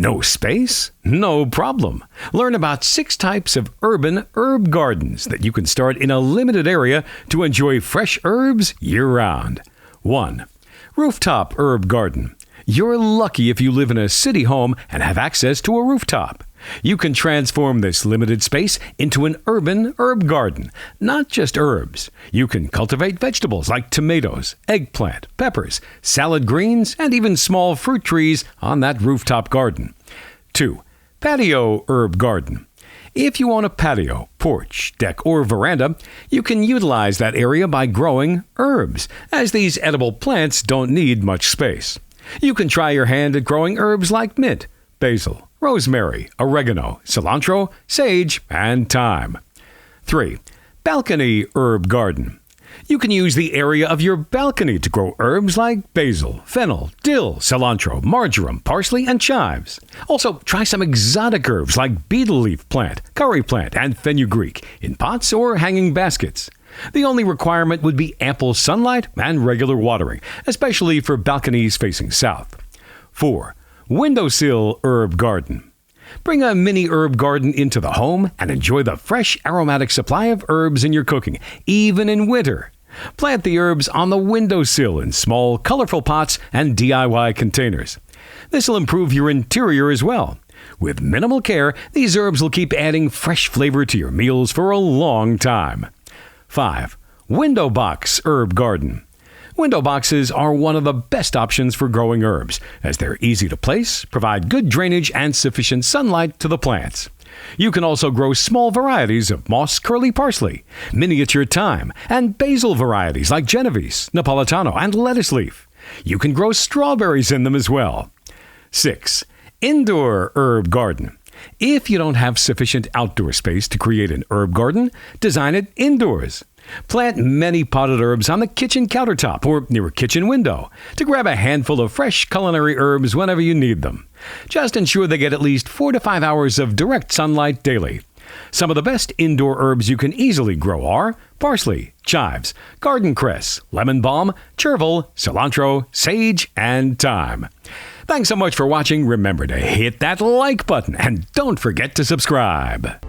No space? No problem. Learn about 6 types of urban herb gardens that you can start in a limited area to enjoy fresh herbs year-round. 1. Rooftop herb garden. You're lucky if you live in a city home and have access to a rooftop. You can transform this limited space into an urban herb garden. Not just herbs. You can cultivate vegetables like tomatoes, eggplant, peppers, salad greens, and even small fruit trees on that rooftop garden. 2. Patio herb garden. If you own a patio, porch, deck, or veranda, you can utilize that area by growing herbs, as these edible plants don't need much space. You can try your hand at growing herbs like mint, basil, rosemary, oregano, cilantro, sage, and thyme. 3. Balcony herb garden. You can use the area of your balcony to grow herbs like basil, fennel, dill, cilantro, marjoram, parsley, and chives. Also, try some exotic herbs like beetle leaf plant, curry plant, and fenugreek in pots or hanging baskets. The only requirement would be ample sunlight and regular watering, especially for balconies facing south. 4. Windowsill herb garden. Bring a mini herb garden into the home and enjoy the fresh aromatic supply of herbs in your cooking, even in winter. Plant the herbs on the windowsill in small, colorful pots and DIY containers. This will improve your interior as well. With minimal care, these herbs will keep adding fresh flavor to your meals for a long time. 5. Window box herb garden. Window boxes are one of the best options for growing herbs, as they're easy to place, provide good drainage, and sufficient sunlight to the plants. You can also grow small varieties of moss curly parsley, miniature thyme, and basil varieties like Genovese, Napolitano, and lettuce leaf. You can grow strawberries in them as well. 6. Indoor herb garden. If you don't have sufficient outdoor space to create an herb garden, design it indoors. Plant many potted herbs on the kitchen countertop or near a kitchen window to grab a handful of fresh culinary herbs whenever you need them. Just ensure they get at least 4 to 5 hours of direct sunlight daily. Some of the best indoor herbs you can easily grow are parsley, chives, garden cress, lemon balm, chervil, cilantro, sage, and thyme. Thanks so much for watching. Remember to hit that like button and don't forget to subscribe.